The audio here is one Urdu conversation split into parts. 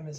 MS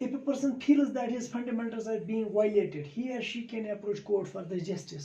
If a person feels that his fundamentals are being violated, he or she can approach court for the justice.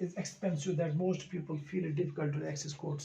is expensive that most people feel it difficult to access courts।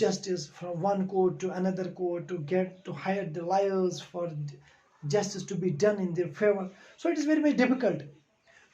justice from one court to another court to get to hire the lawyers for justice to be done in their favor, so it is very difficult।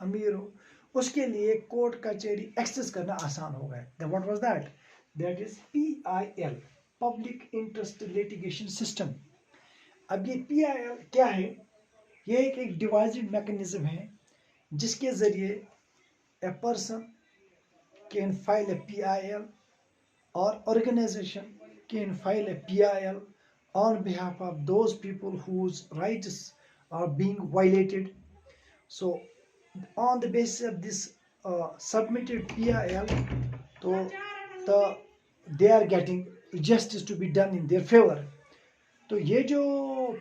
امیر ہو، اس کے لیے کورٹ کچہری ایکسیس کرنا آسان ہو گیا. What was that? That is PIL، public interest litigation system. اب یہ PIL کیا ہے؟ یہ ایک ڈیوائزڈ میکنزم ہے جس کے ذریعے a person can file a PIL or organization can file a PIL on behalf of those people whose rights are being violated. So on the basis of this submitted PIL, so they are getting justice to be done in their favor. تو یہ جو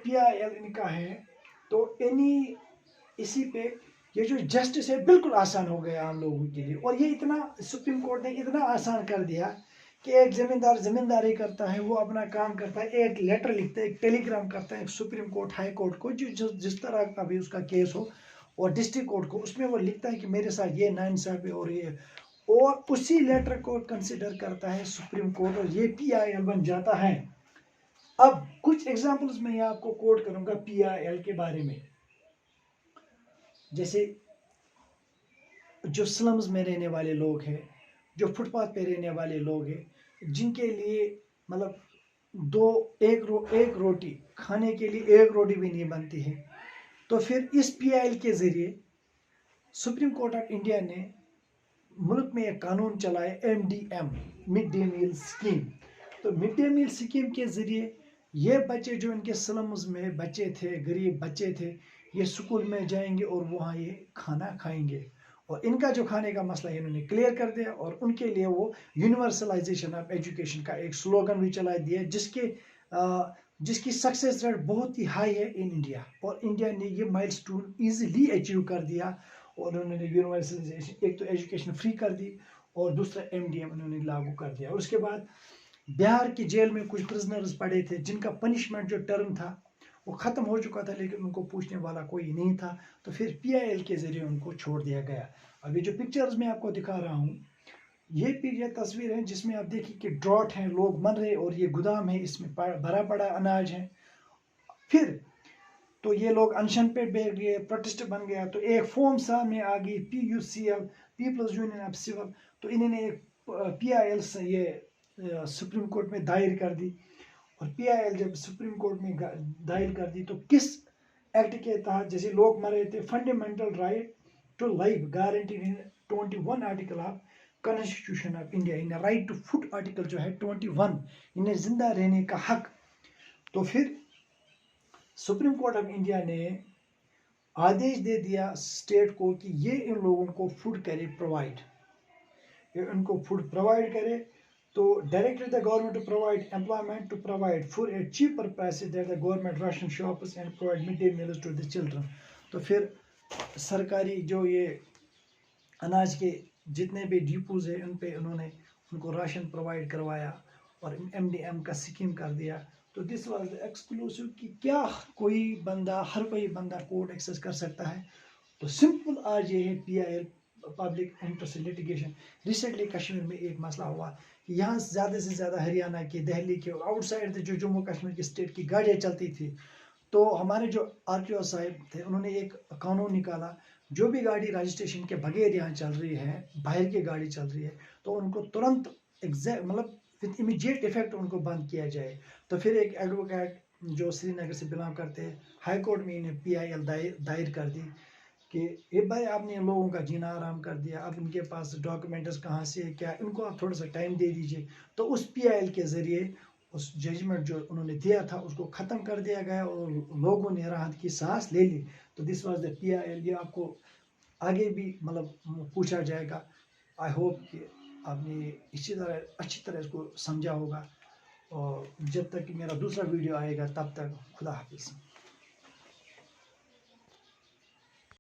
PIL ان کا ہے تو اسی پہ یہ جو جسٹس ہے بالکل آسان ہو گیا عام لوگوں کے لیے. اور یہ اتنا سپریم کورٹ نے اتنا آسان کر دیا کہ ایک زمینداری کرتا ہے، وہ اپنا کام کرتا ہے، ایک لیٹر لکھتا ہے، ایک ٹیلی گرام کرتا ہے سپریم کورٹ ہائی کورٹ کو جس طرح کا بھی اس کا کیس ہو، اور ڈسٹرکٹ کورٹ کو، اس میں وہ لکھتا ہے کہ میرے ساتھ یہ ناانصافی اور یہ، اور اسی لیٹر کو کنسیڈر کرتا ہے سپریم کورٹ اور یہ PIL بن جاتا ہے. اب کچھ ایگزامپلز میں آپ کو کوٹ کروں گا PIL کے بارے میں. جیسے جو سلمز میں رہنے والے لوگ ہیں، جو فٹ پاتھ پہ رہنے والے لوگ ہیں، جن کے لیے مطلب ایک روٹی کھانے کے لیے ایک روٹی بھی نہیں بنتی ہے، تو پھر اس PIL کے ذریعے سپریم کورٹ آف انڈیا نے ملک میں ایک قانون چلایا MDM، mid day meal scheme. تو مڈ ڈے میل اسکیم کے ذریعے یہ بچے جو ان کے سلمز میں بچے تھے، غریب بچے تھے، یہ سکول میں جائیں گے اور وہاں یہ کھانا کھائیں گے. اور ان کا جو کھانے کا مسئلہ انہوں نے کلیئر کر دیا، اور ان کے لیے وہ یونیورسلائزیشن آف ایجوکیشن کا ایک سلوگن بھی چلا دیا جس کی سکسیس ریٹ بہت ہی ہائی ہے ان انڈیا. اور انڈیا نے یہ مائل سٹون ایزیلی اچیو کر دیا، اور انہوں نے یونیورسلائزیشن ایک تو ایجوکیشن فری کر دی، اور دوسرا MDM انہوں نے لاگو کر دیا. اور اس کے بعد بہار کی جیل میں کچھ پرزنرز پڑے تھے جن کا پنشمنٹ جو ٹرم تھا وہ ختم ہو چکا تھا، لیکن ان کو پوچھنے والا کوئی نہیں تھا، تو پھر PIL کے ذریعے ان کو چھوڑ دیا گیا. ابھی جو پکچرز میں آپ کو دکھا رہا ہوں، یہ تصویر ہے جس میں آپ دیکھیں کہ ڈراٹ ہیں، لوگ مر رہے، اور یہ گودام ہے، اس میں بھرا پڑا اناج ہے. پھر تو یہ لوگ انشن پہ بیٹھ گئے، پروٹیسٹ بن گیا، تو ایک فارم سامنے آ گئی PUCL، people's union of civil. تو انہوں نے ایک PIL سے یہ سپریم کورٹ میں دائر کر دی. اور PIL جب سپریم کورٹ میں دائر کر دی تو کس ایکٹ کے تحت، جیسے لوگ مر رہے تھے، fundamental right to life guaranteed in 21 article of constitution of India, in right to food article جو ہے 21، انہیں زندہ رہنے کا حق. تو پھر سپریم کورٹ آف انڈیا نے آدیش دے دیا اسٹیٹ کو کہ یہ ان لوگوں کو فوڈ کرے پرووائڈ، یہ ان کو فوڈ پرووائڈ کرے. تو directly the government to provide employment, to provide for at cheaper prices that the government ration shops and provide mid day meals to the children. تو پھر سرکاری جو یہ اناج کے جتنے بھی ڈیپوز ہیں ان پہ انہوں نے ان کو راشن پرووائڈ کروایا اور MDM کا سکیم کر دیا. تو دس واز دا ایکسکلوسیو کہ کیا ہر کوئی بندہ کورٹ ایکسیس کر سکتا ہے. تو سمپل آج یہ ہے PIL، public interest litigation. Recently Kashmir میں ایک مسئلہ ہوا کہ یہاں زیادہ سے زیادہ ہریانہ کے، دہلی کے، آؤٹ سائڈ جو جموں کشمیر کی اسٹیٹ کی گاڑیاں چلتی تھی، تو ہمارے جو RTO صاحب تھے انہوں نے ایک قانون نکالا، جو بھی گاڑی رجسٹریشن کے بغیر یہاں چل رہی ہے، باہر کی گاڑی چل رہی ہے، تو ان کو ترنت مطلب وتھ امیڈیٹ افیکٹ ان کو بند کیا جائے. تو پھر ایک ایڈوکیٹ جو سری نگر سے بلانگ کرتے ہیں، ہائی کورٹ میں انہیں PIL دائر کر دی کہ یہ بھائی آپ نے لوگوں کا جینا آرام کر دیا، اب ان کے پاس ڈاکومنٹس کہاں سے کیا، ان کو آپ تھوڑا سا ٹائم دے دیجئے. تو اس PIL کے ذریعے اس ججمنٹ جو انہوں نے دیا تھا اس کو ختم کر دیا گیا، اور لوگوں نے راحت کی سانس لے لی. تو دس واز دا PIL. یہ آپ کو آگے بھی مطلب پوچھا جائے گا. آئی ہوپ کہ آپ نے اچھی طرح اس کو سمجھا ہوگا. اور جب تک کہ میرا دوسرا ویڈیو آئے گا تب تک خدا حافظ.